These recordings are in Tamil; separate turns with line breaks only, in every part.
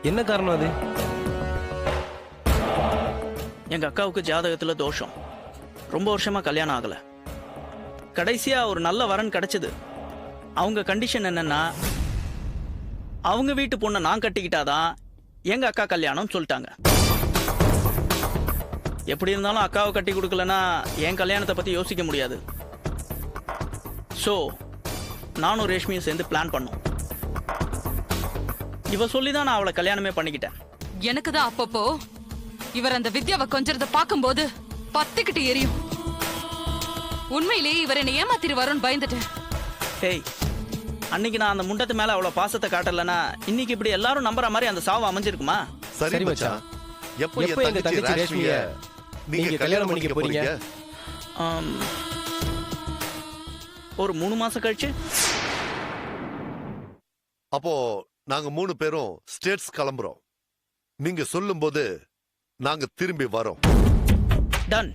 என்ன காரணம் அது?
எங்க அக்காவுக்கு ஜாதகத்துல தோஷம். ரொம்ப வருஷமா கல்யாணம் ஆகல. கடைசியா ஒரு நல்ல வரன் கிடைச்சது. அவங்க கண்டிஷன் என்னன்னா, அவங்க வீட்டு பொண்ணை நான் கட்டிக்கிட்டாதான் எங்க அக்கா கல்யாணம் சொல்லிட்டாங்க. எப்படி இருந்தாலும் அக்காவை கட்டி கொடுக்கலன்னா என் கல்யாணத்தை பத்தி யோசிக்க முடியாது. ஸோ நானும் ரேஷ்மியும் சேர்ந்து பிளான் பண்ணோம். இவ சொல்லிதான் நான் அவளை கல்யாணமே பண்ணிக்கிட்டேன்.
எனக்கு தான் அப்பப்போ இவர் அந்த வித்யாவை கொஞ்சறத பார்க்கும்போது பத்திக்கிட்டு எரியும். உண்மையிலேயே இவர் என்னை ஏமாத்திருவாரோன்னு பயந்துட்டேன்.
ஹேய், அன்னைக்கு நான் அந்த முண்டத்து மேல அவ்வளவு பாசத்தை காட்டலனா இன்னைக்கு இப்படி எல்லாரும் நம்புற மாதிரி அந்த சாவு அமைஞ்சிருக்குமா?
சரி மச்சான், எப்போ எங்க தங்கச்சி ரேஷ்மிய நீங்க கல்யாணம் பண்ணிக்க போறீங்க?
ஒரு 3 மாசம் கழிச்சு.
அப்போ நாங்க 3 பேரும் ஸ்டேட்ஸ் கிளம்புறோம். நீங்க சொல்லும்போது நாங்க திரும்பி வரோம்.
டன்.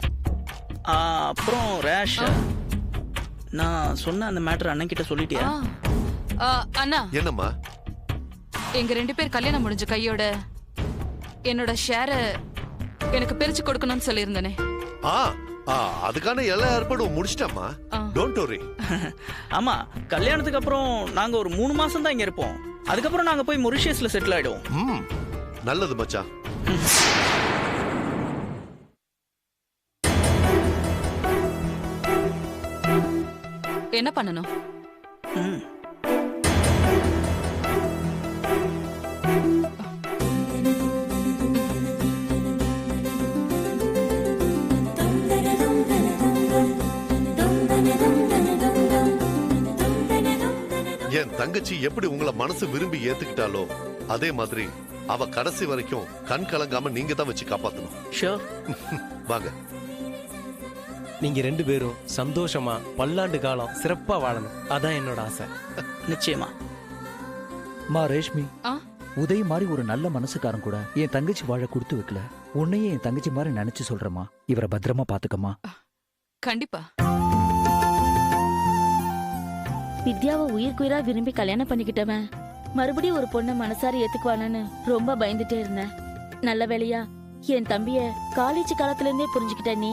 அப்புறம் ரேஷ், நான் சொன்ன அந்த மேட்டர் அண்ணன் கிட்ட சொல்லிட்டியா?
அண்ணா,
என்னம்மா?
எங்க 2 பேர் கல்யாணம் முடிஞ்ச கையோட என்னோட ஷேர எனக்கு பிரிச்சு கொடுக்கணும்னு சொல்லியிருந்தேனே.
அதுக்கான எல்லா ஏற்பாடும் முடிச்சிட்டம்மா. Don't worry.
ஆமா, கல்யாணத்துக்கு அப்புறம் நாங்க ஒரு 3 மாசம் தான் இங்க இருப்போம். அதுக்கப்புறம் நாங்க போய் மொரிஷியஸ்ல செட்டில் ஆயிடுவோம்.
நல்லது மச்சான்.
என்ன பண்ணணும்?
என் தங்கச்சி எப்படி உங்களை மனசு விரும்பி ஏத்துக்கிட்டாலோ அதே மாதிரி அவ கடைசி வரைக்கும் கண் கலங்காம நீங்க தான் வச்சு காப்பாத்தணும்.
ஷூர்.
வாங்க.
நீங்க 2 பேரும் சந்தோஷமா பல்லாண்டு காலம் சிறப்பா வாழணும். அதான் என்னோட ஆசை.
நிச்சயமா.
ரேஷ்மி, உதய் மாதிரி ஒரு நல்ல மனசுக்காரன் கூட என் தங்கச்சி வாழ கொடுத்து வைக்கல. உன்னையே என் தங்கச்சி மாதிரி நினைச்சு சொல்றமா. இவரை பத்திரமா பாத்துக்கமா.
கண்டிப்பா.
வித்யாவை உயிர்க்குயிரா விரும்பி கல்யாணம் பண்ணிக்கிட்டவன் மறுபடியும் ஒரு பொண்ணை மனசார ஏத்துக்குவானு ரொம்ப பயந்துட்டே இருந்தேன். நல்ல வேளையா என் தம்பிய காலேஜ் காலத்துல இருந்தே புரிஞ்சுக்கிட்ட நீ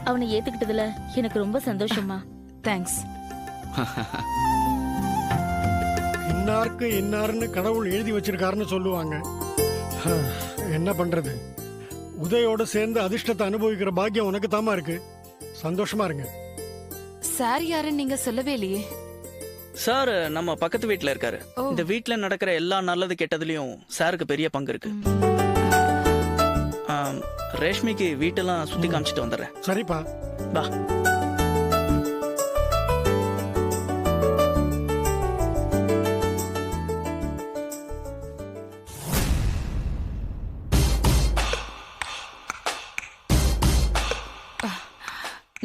அவனை ஏத்துக்கிட்டதுல எனக்கு ரொம்ப சந்தோஷமா.
தேங்க்ஸ்.
இன்னாருக்கு இன்னாருன்னு கடவுள் எழுதி வச்சிருக்காருன்னு சொல்லுவாங்க. என்ன பண்றது, உதயோட சேர்ந்து அதிர்ஷ்டத்தை அனுபவிக்கிற பாக்கியம் உனக்கு தாமா இருக்கு. சந்தோஷமா இருங்க.
சார் யாருன்னு நீங்க சொல்லவே இல்லையே.
சார் நம்ம பக்கத்து வீட்டுல இருக்காரு. இந்த வீட்டுல நடக்கிற எல்லா நல்லது கெட்டதுலயும் சாருக்கு பெரிய பங்கு இருக்கு. ரேஷ்மிக்கு வீட்டெல்லாம் சுத்தி காமிச்சிட்டு வந்துடுறேன்.
சரிப்பா,
பா.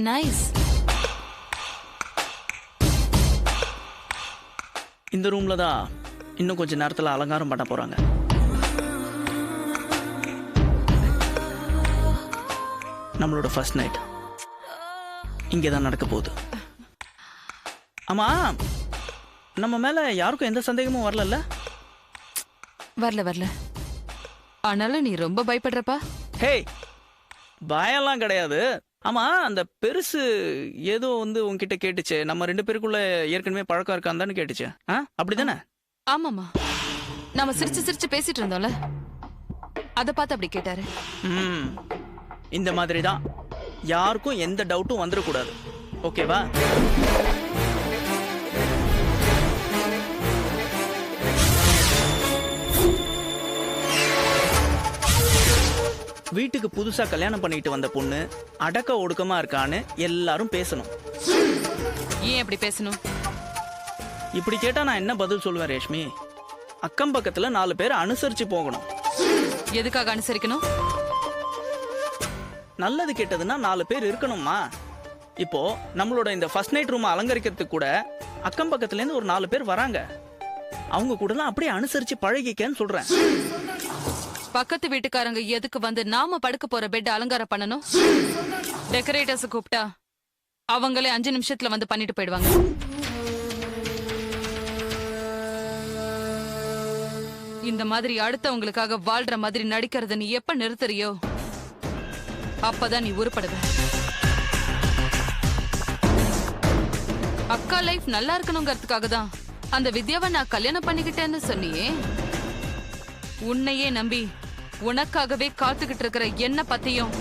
நைஸ்.
இந்த ரூம்ல தான் இன்னும் கொஞ்ச நேரத்துல அலங்காரம் பண்ண போறாங்க. நம்மளோட ஃபர்ஸ்ட் நைட் இங்கதான் நடக்க போகுது. ஆமா, நம்ம மேல யாருக்கும் எந்த சந்தேகமும் வரல?
வரல. ஆனாலும் நீ ரொம்ப பயப்படுறப்பா.
ஹே, பயம்லாம் கிடையாது. ஆமா, அந்த பெருசு ஏதோ உன்கிட்ட கேட்டுச்சு, நம்ம 2 பேருக்குள்ள ஏற்கனவே பழக்கம் இருக்கான்னு கேட்டுச்சு. அப்படிதானே?
ஆமாமா, நாம சிரிச்சு பேசிட்டு இருந்தோம்ல, அத பார்த்து அப்படி கேட்டாரு.
இந்த மாதிரி தான் யாருக்கும் எந்த டவுட்டும் வந்துடக்கூடாது. ஓகேவா? வீட்டுக்கு புதுசா கல்யாணம் பண்ணிட்டு வந்த பொண்ணு அடக்க ஒடுக்கமா இருக்கான்னு எல்லாரும் பேசணும்.
ஏன் அப்படி பேசணும்?
இப்படி கேட்டா நான் என்ன பதில் சொல்லுவேன் ரேஷ்மி? அக்கம் பக்கத்துல 4 பேர் அனுசரிச்சு போகணும்.
எதுக்காக அனுசரிக்கணும்?
நல்லது கெட்டதுன்னா 4 பேர் இருக்கணுமா? இப்போ நம்மளோட இந்த ஃபர்ஸ்ட் நைட் ரூம் அலங்கரிக்கிறதுக்கு கூட அக்கம் பக்கத்துல இருந்து ஒரு 4 பேர் வராங்க. அவங்க கூடலாம் அப்படியே அனுசரிச்சு பழகிக்கன்னு சொல்றேன்.
பக்கத்து வீட்டுக்காரங்க எதுக்கு வந்து நாம படுக்க போற பெட் அலங்காரம் பண்ணணும்? டெக்கரேட்டர்ஸ் கூப்பிட்டா அவங்களே 5 நிமிஷத்துல வந்து பண்ணிட்டு போயிடுவாங்க. இந்த மாதிரி அடுத்தவங்களுக்காக வாழ்ற மாதிரி நடிக்கிறத நீ எப்ப நிறுத்துறியோ அப்பதான் நீ உருப்படுவ. அக்கா லைஃப் நல்லா இருக்கணுங்கிறதுக்காக தான் அந்த வித்யாவை நான் கல்யாணம் பண்ணிக்கிட்டேன்னு சொன்னியே. உன்னையே நம்பி உனக்காகவே காத்துக்கிட்டு இருக்கிற என்ன பத்தியும்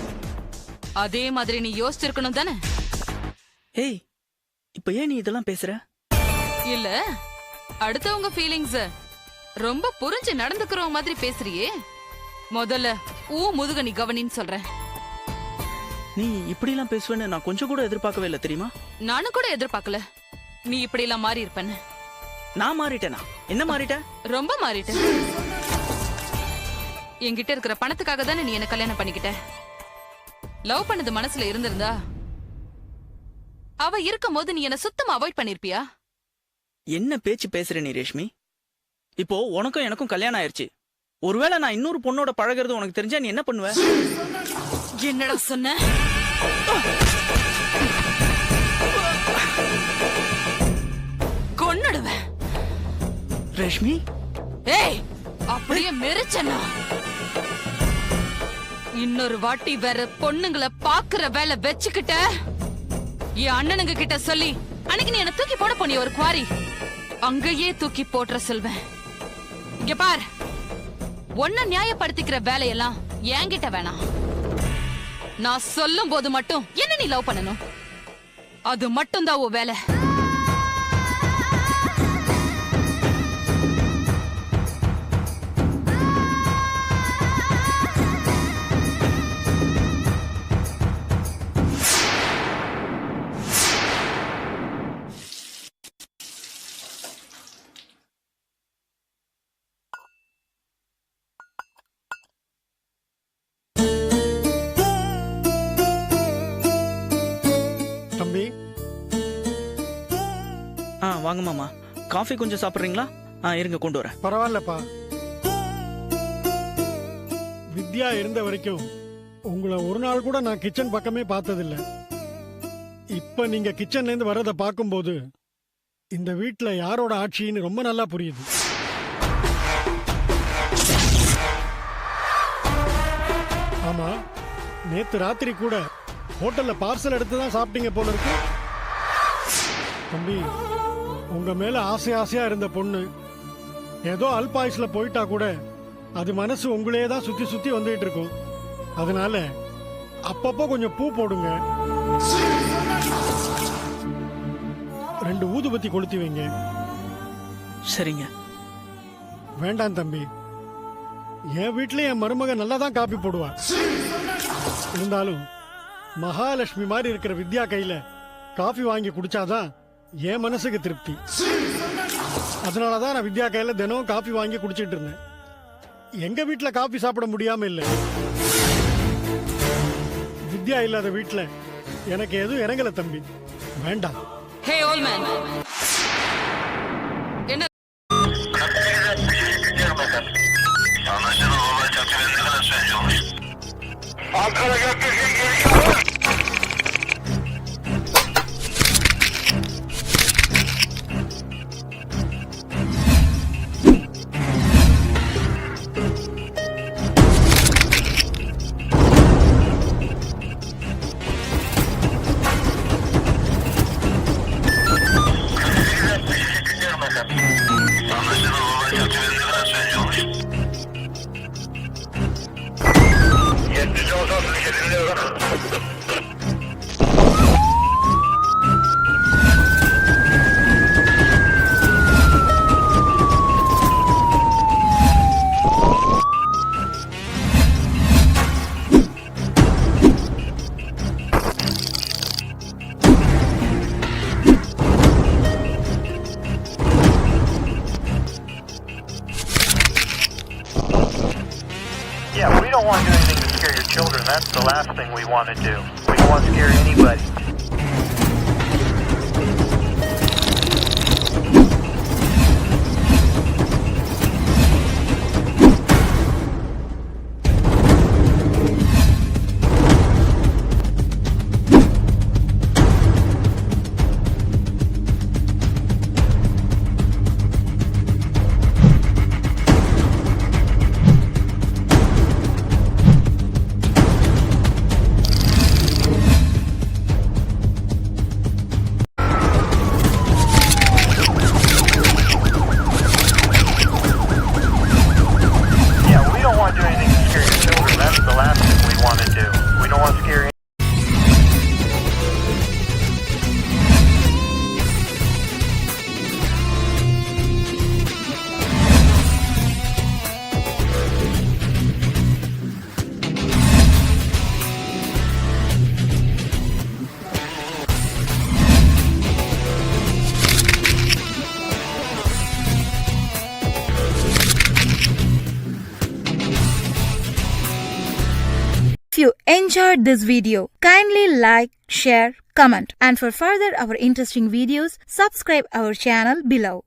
அதே மாதிரி நீ யோசிச்சிருக்கணும் தானே?
ஏய், இப்ப ஏன் நீ இதெல்லாம் பேசுற?
இல்ல, அடுத்தவங்க ஃபீலிங்ஸ் ரொம்ப புரிஞ்சு நடந்துக்கிறவங்க மாதிரி பேசுறியே. முதல்ல முதுக நீ கவனின்னு சொல்றேன்.
நீ இப்படி எல்லாம் பேசுவேன்னு நான் கொஞ்சம் கூட எதிர்பார்க்கவே இல்லை தெரியுமா?
நானும் கூட எதிர்பார்க்கல நீ இப்படி எல்லாம் மாறி இருப்பேன்னு.
நான் மாறிட்டேனா? என்ன மாறிட்டேன்?
ரொம்ப மாறிட்டேன். என்கிட்ட இருக்கிற பணத்துக்காக தானே நீ என்ன கல்யாணம் பண்ணிக்கிட்ட. லவ் பண்ணது மனசுல இருந்திருந்தா அவ இருக்கும் போது நீ என்ன சுத்தமா அவாய்ட் பண்ணிருப்பியா?
என்ன பேச்சு பேசுற நீ ரேஷ்மி? இப்போ உனக்கும் எனக்கும் கல்யாணம் ஆயிருச்சு. ஒருவேளை நான் இன்னொரு பொண்ணோட பழகிறது உனக்கு தெரிஞ்சா நீ என்ன பண்ணுவ?
என்னடா சொன்ன? கொன்னுடுவேன்.
ரேஷ்மி,
ஏய், அப்படியே மெரிச்சனா இன்னொரு வாட்டி வேற பொண்ணுங்களை பாக்குற வேலை வச்சுக்கிட்ட என் அண்ணனுங்க கிட்ட சொல்லி அன்னைக்கு நீ என்ன தூக்கி போட போனிய ஒரு குவாரி அங்கேயே தூக்கி போட்டுற சொல்வேன். இங்க பார், ஒன்ன நியாயப்படுத்திக்கிற வேலையெல்லாம் என்கிட்ட வேணாம். நான் சொல்லும் போது மட்டும் என்ன நீ லவ் பண்ணணும், அது மட்டும் தான் உன் வேலை.
தம்பி,
வாங்க மாமா. காஃபி கொஞ்சம் சாப்பிடுறீங்களா? இருங்க கொண்டு வரேன்.
பரவாயில்லப்பா. வித்யா இருந்த வரைக்கும் உங்களை ஒரு நாள் கூட நான் கிச்சன் பக்கமே பார்த்ததில்ல. இப்ப நீங்க கிச்சன்ல இருந்து வர்றதை பார்க்கும்போது இந்த வீட்ல யாரோட ஆட்சின்னு ரொம்ப நல்லா புரியுது. ஆமா, நேத்து ராத்திரி கூட ஹோட்டல்ல பார்சல் எடுத்து தான் சாப்பிட்டீங்க போல இருக்கு. தம்பி, உங்க மேல ஆசை ஆசையா இருந்த பொண்ணு ஏதோ அல்பாயுஸ்ல போயிட்டா கூட அது மனசு உங்களையே தான் சுத்தி சுத்தி வந்துட்டு இருக்கும். அதனால அப்பப்போ கொஞ்சம் பூ போடுங்க, 2 ஊதுபத்தி கொளுத்தி வைங்க.
சரிங்க.
வேண்டாம் தம்பி, என் வீட்லயே என் மருமக நல்லா தான் காப்பி போடுவா. இருந்தாலும் மகாலட்சுமி மாதிரி இருக்கிற வித்யா கையில காஃபி வாங்கி குடிச்சாதான் என் மனசுக்கு திருப்தி. அதனாலதான் நான் வித்யா கையில தினம் காஃபி வாங்கி குடிச்சிட்டு இருந்தேன். எங்க வீட்டுல காஃபி சாப்பிட முடியாம இல்ல. வித்யா இல்லாத வீட்டுல எனக்கு எதுவும் இறங்கல தம்பி, வேண்டாம்.
ஹே ஓல்ட் மேன், என்ன
Yeah, we don't want to do anything to scare your children. That's the last thing we want to do. We don't want to scare anybody.
enjoyed this video, kindly like, share, comment, and for further our interesting videos, subscribe our channel below.